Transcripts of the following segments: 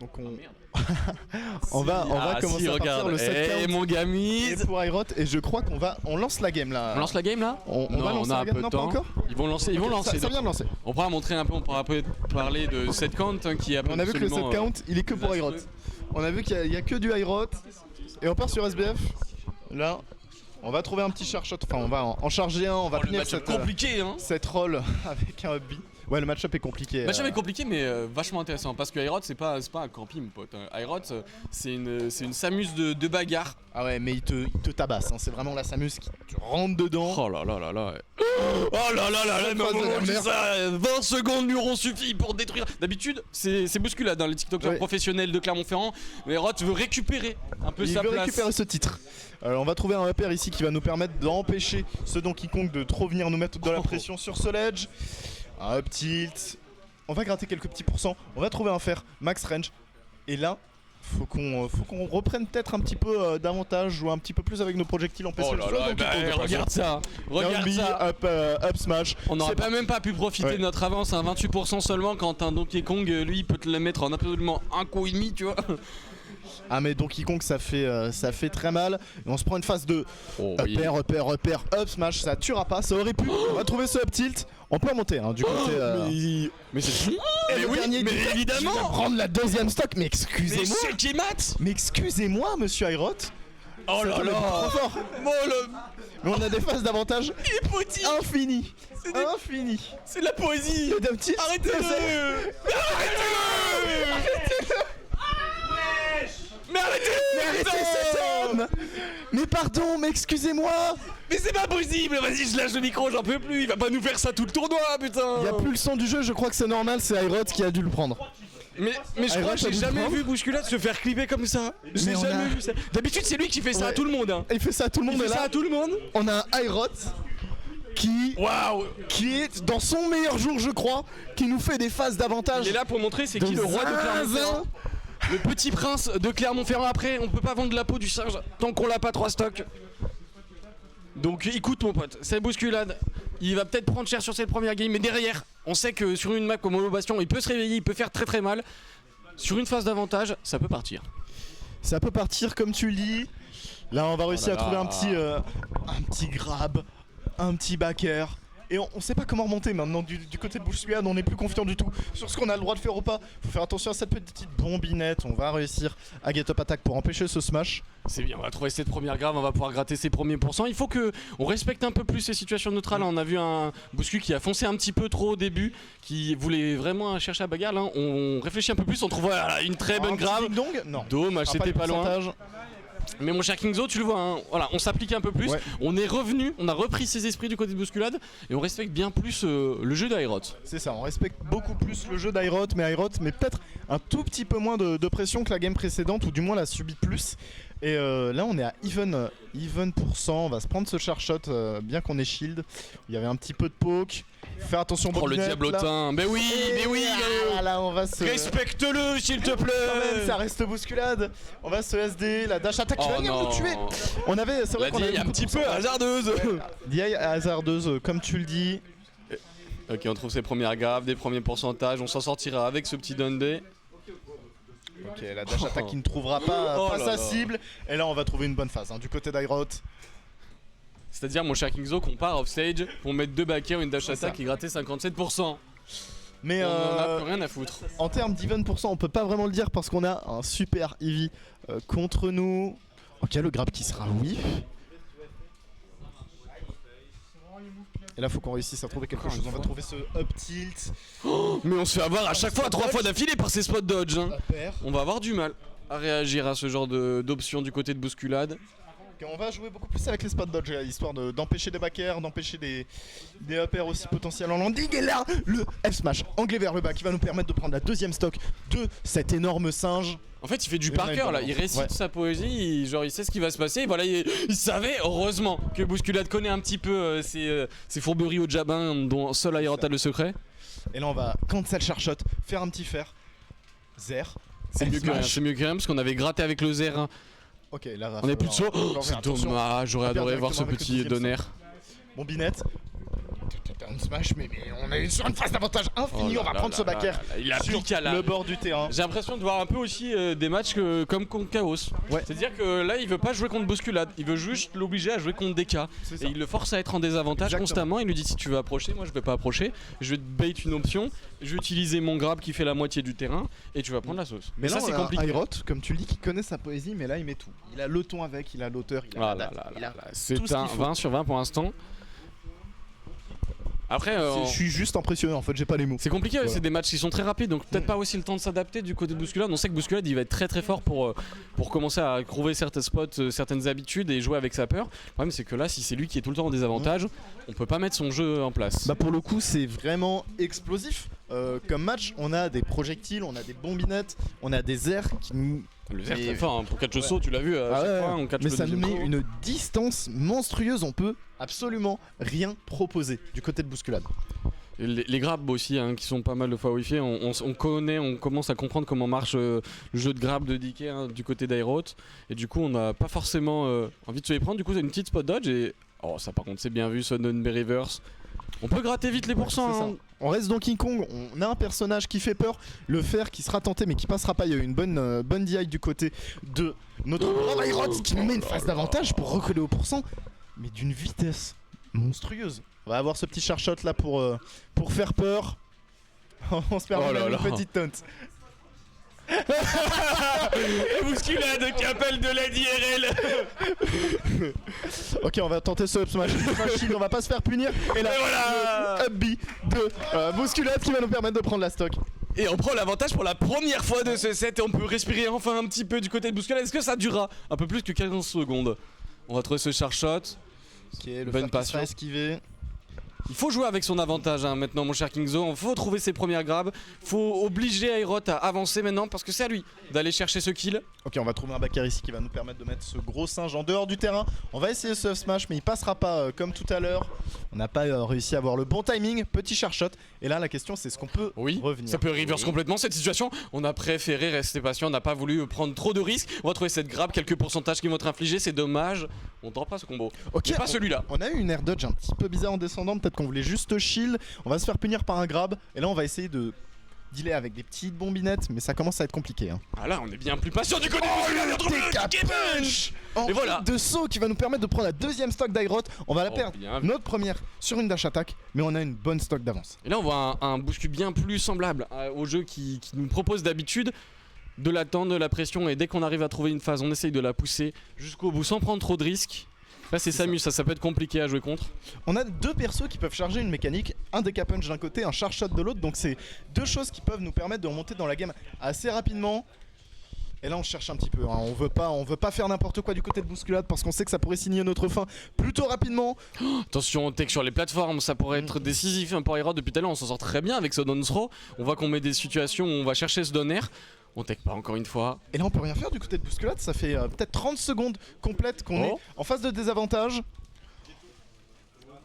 Donc on va commencer à partir le 7 count. Mon gamin. Et pour Airot, et je crois on lance la game là. On lance la game là? On va lancer la game, non pas encore. Ils vont lancer. Ça vient de lancer. On pourra montrer un peu, on pourra parler de 7 count qui a. On a vu que le 7 count, il est que pour Airot. On a vu qu'il y a que du Airot. Et on part sur SBF. Là, on va trouver un petit charge shot. Enfin, on va en charger un. On va finir cette roll avec un B. Ouais, le match-up est compliqué. Le match-up est compliqué, mais vachement intéressant. Parce que Airot, c'est pas un camping, mon pote. Airot, c'est une Samus de bagarre. Ah ouais, mais il te tabasse. Hein. C'est vraiment la Samus qui te rentre dedans. Oh là là là là. Oh là là là là, ça, 20 secondes lui auront suffi pour détruire. D'habitude, c'est bousculade dans les TikTokers professionnels de Clermont-Ferrand. Mais Airot veut récupérer un peu sa place. Il veut récupérer ce titre. On va trouver un upper ici qui va nous permettre d'empêcher ce Donkey Kong de trop venir nous mettre de la pression sur ce ledge. Un up tilt. On va gratter quelques petits pourcents. On va trouver un fer max range. Et là, faut qu'on reprenne peut-être un petit peu d'avantage, jouer un petit peu plus avec nos projectiles en PC. Oh là là, regarde ça. Regarde ça. Up smash. On n'aurait même pas pu profiter de notre avance à 28% seulement quand un Donkey Kong, lui, peut te le mettre en absolument un coup et demi, tu vois. Ah mais Donkey Kong ça fait très mal. Et on se prend une phase de upper, up smash, ça tuera pas, ça aurait pu. On va trouver ce up tilt. On peut remonter hein, du côté. Mais c'est fini. Et le dernier, mais évidemment. Je vais prendre la deuxième stock, mais excusez-moi. Mais c'est Mat. Mais excusez-moi, monsieur Airot. Oh là là. Trop fort. Mais on a des phases d'avantage. Il est poétique. Infini. Infini. C'est de la poésie. Arrêtez-le. Mais arrêtez cet homme. Mais pardon, mais excusez-moi. Mais c'est pas possible. Vas-y, je lâche le micro, j'en peux plus. Il va pas nous faire ça tout le tournoi, putain. Il y a plus le son du jeu, je crois que c'est normal, c'est Airot qui a dû le prendre. Mais je crois que j'ai jamais vu Bousculade se faire clipper comme ça. J'ai jamais vu ça. D'habitude, c'est lui qui fait ça à tout le monde. Hein. Il fait ça à tout le monde. Il fait ça à tout le monde. On a un Airot qui est dans son meilleur jour, je crois, qui nous fait des phases d'avantage. Il est là pour montrer c'est qui le roi de Clermont-Ferrand. Le petit prince de Clermont-Ferrand. Après, on peut pas vendre la peau du singe tant qu'on l'a pas 3 stocks. Donc écoute mon pote, c'est Bousculade. Il va peut-être prendre cher sur cette première game, mais derrière, on sait que sur une map comme Holo Bastion, il peut se réveiller, il peut faire très très mal. Sur une phase d'avantage, ça peut partir. Ça peut partir comme tu le dis. Là, on va réussir à trouver un petit grab, un petit backer. Et on sait pas comment remonter maintenant du côté de Bousculade, on n'est plus confiant du tout sur ce qu'on a le droit de faire ou pas. Faut faire attention à cette petite bombinette, on va réussir à get up attack pour empêcher ce smash. C'est bien, on va trouver cette première grave, on va pouvoir gratter ses premiers pourcents. Il faut qu'on respecte un peu plus ces situations neutrales. On a vu un Bouscu qui a foncé un petit peu trop au début, qui voulait vraiment chercher la bagarre. Là, on réfléchit un peu plus, on trouve une très bonne grave. Non. Dommage, c'était pas loin. Mais mon cher Kingzo, tu le vois, hein, voilà, on s'applique un peu plus, on est revenu, on a repris ses esprits du côté de Bousculade et on respecte bien plus le jeu d'Airot. C'est ça, on respecte beaucoup plus le jeu d'Airot, mais peut-être un tout petit peu moins de pression que la game précédente, ou du moins la subit plus. Et là on est à even pourcent, on va se prendre ce charge shot, bien qu'on ait shield. Il y avait un petit peu de poke. Faire attention le diablotin, mais oui. Là on va se... Respecte-le s'il te plaît. Quand même, ça reste Bousculade. On va se SD, la dash attack qui va venir nous tuer. On avait, c'est vrai qu'on avait un petit peu hasardeuse. DI hasardeuse, comme tu le dis. Ok, on trouve ses premières graves, des premiers pourcentages, on s'en sortira avec ce petit Dundee. Ok, la dash attack qui ne trouvera pas sa cible. Et là on va trouver une bonne phase du côté d'Airot. C'est-à-dire mon cher Kingzo qu'on part off stage pour mettre 2 backers, une dash attack qui grattait 57%. Mais on en a plus rien à foutre. En termes d'even pourcent, on peut pas vraiment le dire parce qu'on a un super Eevee contre nous. Ok, le grab qui sera un whiff. Et là faut qu'on réussisse à trouver quelque chose. On va trouver ce up tilt. Mais on se fait avoir à chaque fois 3 fois d'affilée par ces spots dodge. Hein. On va avoir du mal à réagir à ce genre d'options du côté de Bousculade. On va jouer beaucoup plus avec les spots dodge, histoire d'empêcher des backers, d'empêcher des uppers aussi potentiels en landing. Et là, le F-smash anglais vers le bas qui va nous permettre de prendre la deuxième stock de cet énorme singe. En fait, il fait du par cœur là, il récite sa poésie, il sait ce qui va se passer. Voilà, il savait, heureusement, que Bousculade connaît un petit peu ses fourberies au jabin dont seul Airot a le secret. Et là, on va cancel charge shot, faire un petit fer. Zer. C'est mieux que rien parce qu'on avait gratté avec le Zer. Ok, là, on est plus de saut. C'est dommage, j'aurais adoré voir ce petit donner. Bombinette. smash, mais on est sur une phase d'avantage infini. On va prendre ce backer Il sur applique à le bord du terrain. J'ai l'impression de voir un peu aussi des matchs comme contre Chaos. Ouais. C'est-à-dire que là, il veut pas jouer contre Bousculade, il veut juste l'obliger à jouer contre DK. Et il le force à être en désavantage Exactement. constamment. Il lui dit si tu veux approcher, moi je vais pas approcher. Je vais te bait une option. Je vais utiliser mon grab qui fait la moitié du terrain et tu vas prendre la sauce. Mais ça, là, c'est on a compliqué. Airot, comme tu le dis, qui connaît sa poésie, mais là, il met tout. Il a le ton avec, il a l'auteur, il a la date, il a tout C'est ce un qu'il faut. 20 sur 20 pour l'instant. Après, Je suis juste impressionné, en fait, j'ai pas les mots. c'est compliqué, Voilà. c'est des matchs qui sont très rapides, donc peut-être pas aussi le temps de s'adapter du côté de Bousculade. On sait que Bousculade il va être très très fort pour commencer à trouver certains spots, certaines habitudes et jouer avec sa peur. Le problème c'est que là, si c'est lui qui est tout le temps en désavantage, on peut pas mettre son jeu en place. Bah pour le coup c'est vraiment explosif comme match, on a des projectiles, on a des bombinettes, on a des airs qui nous... Le vert mais- très fort, hein. Pour catch saut, tu l'as vu, à Ah chaque ouais, fois on catch mais le ça nous deuxième met coup. une distance monstrueuse, on peut absolument rien proposer du côté de Bousculade. Et les grabs aussi, hein, qui sont pas mal de fois wifi, on connaît, on commence à comprendre comment marche le jeu de grab de DK du côté d'Airot. Et du coup, on n'a pas forcément envie de se les prendre. Du coup, c'est une petite spot dodge. Et oh, ça, par contre, c'est bien vu, Suddenberry Reverse. On peut gratter vite les pourcents. C'est ça. Hein. On reste dans King Kong, on a un personnage qui fait peur, le fer qui sera tenté mais qui passera pas. Il y a eu une bonne DI du côté de notre grand Airot qui nous met une phase d'avantage pour recoller au pourcent, mais d'une vitesse monstrueuse. On va avoir ce petit shot là pour faire peur. On se permet Oh là même là. une petite taunt. Et Bousculade qui appelle de l'aide IRL. Ok, on va tenter ce up smash. On va pas se faire punir. Et là, Et voilà. le up B de Bousculade qui va nous permettre de prendre la stock. Et on prend l'avantage pour la première fois de ce set et on peut respirer enfin un petit peu du côté de Bousculade. Est-ce que ça durera un peu plus que 15 secondes? On va trouver ce char shot. Ok, le Bonne fer qui passion. sera esquivé. Il faut jouer avec son avantage hein, maintenant mon cher Kingzo, il faut trouver ses premières grabs, faut obliger Airot à avancer maintenant parce que c'est à lui d'aller chercher ce kill. Ok, on va trouver un backer ici qui va nous permettre de mettre ce gros singe en dehors du terrain. On va essayer ce up smash mais il passera pas comme tout à l'heure. On n'a pas réussi à avoir le bon timing, petit char shot. Et là la question c'est est-ce qu'on peut revenir. Ça peut reverse complètement cette situation, on a préféré rester patient, on n'a pas voulu prendre trop de risques, on va trouver cette grab, quelques pourcentages qui vont être infligés, c'est dommage, on drop pas ce combo. Ok, Mais pas celui-là. On a eu une air dodge un petit peu bizarre en descendant, peut-être qu'on voulait juste shield. On va se faire punir par un grab. Et là on va essayer de dealer avec des petites bombinettes, mais ça commence à être compliqué. Hein. Ah là on est bien plus patient du côté de Bousculade, on trouve le TK kick punch. En Et voilà. de saut qui va nous permettre de prendre la deuxième stock d'Airot. On va la Oh, perdre, bien vu. notre première sur une dash attack, mais on a une bonne stock d'avance. Et là on voit un bouscul bien plus semblable au jeu qui nous propose d'habitude de l'attendre, de la pression et dès qu'on arrive à trouver une phase on essaye de la pousser jusqu'au bout sans prendre trop de risques. Là c'est Samus, ça peut être compliqué à jouer contre. On a deux persos qui peuvent charger une mécanique, un DK punch d'un côté, un charge shot de l'autre, donc c'est deux choses qui peuvent nous permettre de remonter dans la game assez rapidement. Et là on cherche un petit peu, hein. on veut pas faire n'importe quoi du côté de Bousculade parce qu'on sait que ça pourrait signer notre fin plutôt rapidement. Attention tech sur les plateformes, ça pourrait être décisif hein, pour Airot. Depuis tout à l'heure on s'en sort très bien avec ce down throw. On voit qu'on met des situations où on va chercher ce down air. On tech pas encore une fois. Et là on peut rien faire du côté de Bousculade, ça fait peut-être 30 secondes complètes qu'on est en phase de désavantage.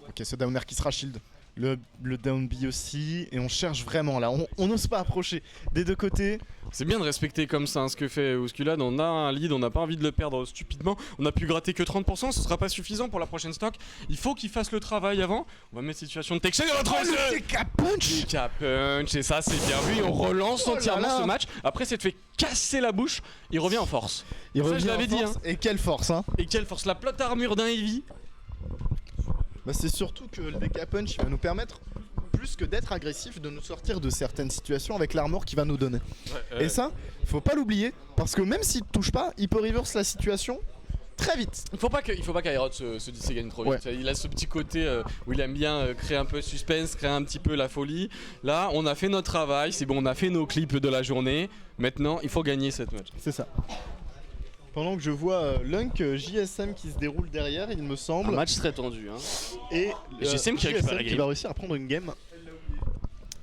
Ok, ce down air qui sera shield. Le down B aussi, et on cherche vraiment là, on n'ose pas approcher des deux côtés. C'est bien de respecter comme ça hein, ce que fait Bousculade. On a un lead, on n'a pas envie de le perdre stupidement. On a pu gratter que 30%, ce sera pas suffisant pour la prochaine stock. Il faut qu'il fasse le travail avant. On va mettre situation de tech shot et on va trouver le TK punch. TK punch et ça c'est bien vu. On relance Oh là entièrement là. ce match. Après s'être fait casser la bouche, il revient en force. Il Ça, je revient en l'avais dit, force, et quelle force hein. Et quelle force, la plot armure d'un Eevee. Bah c'est surtout que le DK punch il va nous permettre, plus que d'être agressif, de nous sortir de certaines situations avec l'armor qu'il va nous donner. Et ça, faut pas l'oublier, parce que même s'il te touche pas, il peut reverse la situation très vite. Il faut pas qu'Airot se dise gagne trop vite. Il a ce petit côté où il aime bien créer un peu de suspense, créer un petit peu la folie. Là, on a fait notre travail, c'est bon, on a fait nos clips de la journée. Maintenant, il faut gagner cette match. C'est ça. Pendant que je vois Lunk JSM qui se déroule derrière, il me Un semble. match très tendu. Hein. Et JSM qui récupère la qui game. va réussir à prendre une game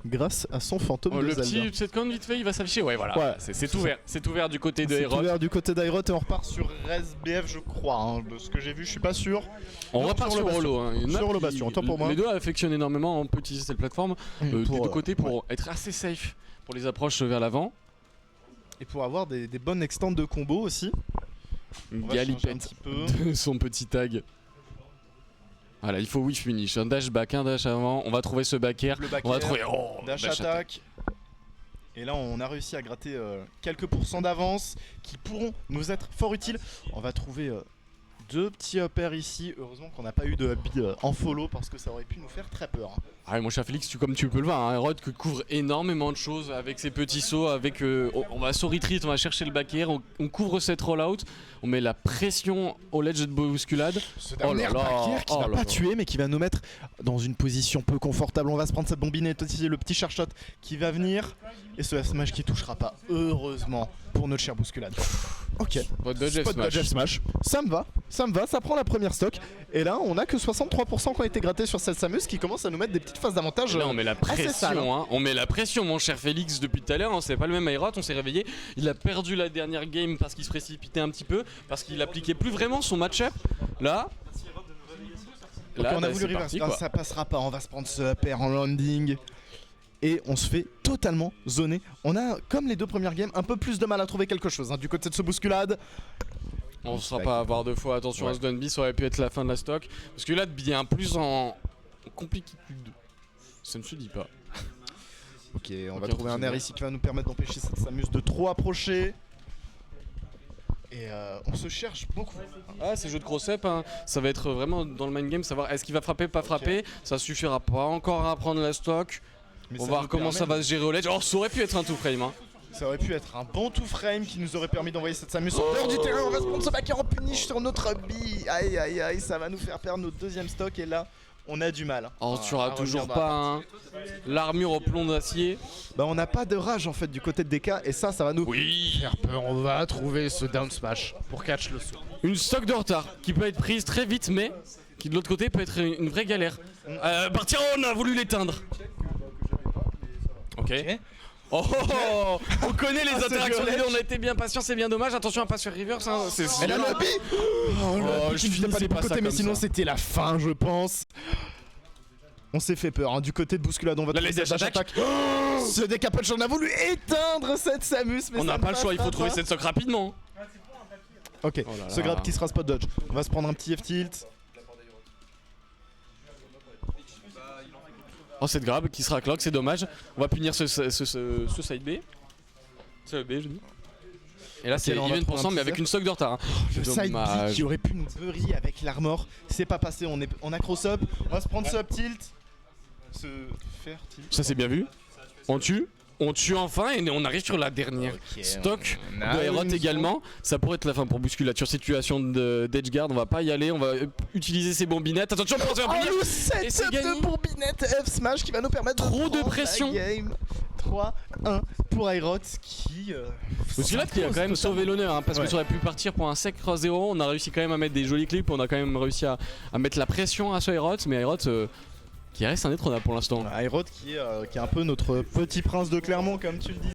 grâce à son fantôme de Le Zelda. petit cette con vite fait, il va s'afficher. Ouais, voilà. Ouais. C'est ouvert. C'est ouvert du côté de C'est Airot. ouvert du côté d'Airot et on repart sur ResBF je crois. Hein. De ce que j'ai vu, je suis pas sûr. On Non, repart sur sur le Holo. Hein. Une Sur map le qui- bastion, autant pour moi. Les deux affectionnent énormément. On peut utiliser cette plateforme des Pour, deux côtés pour être assez safe pour les approches vers l'avant. Et pour avoir des bonnes extends de combo aussi. On va changer un Galipette petit peu. de son petit tag. Voilà, il faut whiff finish, un dash back, un dash avant, on va trouver ce back air, Le back on va air, trouver dash attack. Et là on a réussi à gratter quelques pourcents d'avance qui pourront nous être fort utiles. On va trouver deux petits up air ici. Heureusement qu'on n'a pas eu de up B en follow parce que ça aurait pu nous faire très peur. Ah, mon cher Félix, comme tu peux le voir, hein, Rod qui couvre énormément de choses avec ses petits sauts, avec on va saut retreat, on va chercher le back air, on couvre cette rollout, on met la pression au ledge de bousculade. Ce dernier back air qui va pas tuer mais qui va nous mettre dans une position peu confortable. On va se prendre cette bombinette aussi, le petit charge shot qui va venir et ce F-smash qui touchera pas, heureusement pour notre cher bousculade. Ok, Spot dodge Spot dodge F-smash, ça me va, ça prend la première stock. Et là on a que 63% qui ont été grattés sur cette Samus qui commence à nous mettre des petites phases d'avantage. Là on met la sale, pression, hein. On met la pression mon cher Félix depuis tout à l'heure, hein. C'est pas le même Aerot, on s'est réveillé, il a perdu la dernière game parce qu'il se précipitait un petit peu, parce qu'il appliquait plus vraiment son match-up. Là, ok, on a voulu reverse, ça passera pas, on va se prendre ce up air en landing. Et on se fait totalement zoner. On a, comme les deux premières games, un peu plus de mal à trouver quelque chose du côté de ce bousculade. On ne sera pas à avoir deux fois, attention à ce Dunby, ça aurait pu être la fin de la stock. Parce que là, bien plus en complicitude. Ça ne se dit pas. Ok, on va trouver un air ici qui va nous permettre d'empêcher cette Samus de trop approcher. Et on se cherche beaucoup. Ah, ces jeux de cross-up, hein, ça va être vraiment dans le main game, savoir est-ce qu'il va frapper, pas frapper. Ça suffira pas encore à prendre la stock. Mais on va voir comment ça va se gérer au ledge. Oh, ça aurait pu être un two frame. Hein. Ça aurait pu être un bon two frame qui nous aurait permis d'envoyer cette Samus en dehors du terrain. On va se prendre ce backer en punish sur notre B. Aïe aïe aïe, ça va nous faire perdre notre deuxième stock. Et là, on a du mal. Oh, tu auras toujours pas hein, l'armure au plomb d'acier. Bah, on n'a pas de rage en fait du côté de DK. Et ça va nous faire peur. On va trouver ce down smash pour catch le saut. Une stock de retard qui peut être prise très vite, mais qui de l'autre côté peut être une vraie galère. Partir, on a voulu l'éteindre. Ok. Oh, on connaît les interactions des deux, on a été bien patient, c'est bien dommage. Attention à pas se faire reverse. Hein. Elle a le B. Je ne pas du bon côté, mais sinon c'était la fin, je pense. On s'est fait peur. Du côté de bousculade, on va trouver cette attaque. Ce décapage, on a voulu éteindre cette Samus, mais on n'a pas le choix. Il faut trouver cette stock rapidement. Ok. Ce grab qui sera spot dodge. On va se prendre un petit F tilt. Oh, cette grab qui sera clock, c'est dommage. On va punir ce side B. C'est le B, je dis. Et là, c'est even %, mais avec une stock de retard. Hein. Le side B qui aurait pu nous bury avec l'armor. C'est pas passé, on a cross up. On va se prendre ce up tilt. Ce faire tilt. Ça, c'est bien vu. On tue enfin et on arrive sur la dernière stock de Aerot également. Ça pourrait être la fin pour bousculature. Situation d'edgeguard, on va pas y aller, on va utiliser ses bombinettes. Attention, on va le setup de bombinette F-smash qui va nous permettre trop de pression. 3-1 pour Aerot qui... Bousculade qui a quand même sauvé l'honneur hein, parce que ça aurait pu partir pour un sec 3-0. On a réussi quand même à mettre des jolis clips, on a quand même réussi à mettre la pression à ce Aerot, mais Aerot... qui reste indétrônable pour l'instant. Aerot qui est un peu notre petit prince de Clermont comme tu le dis.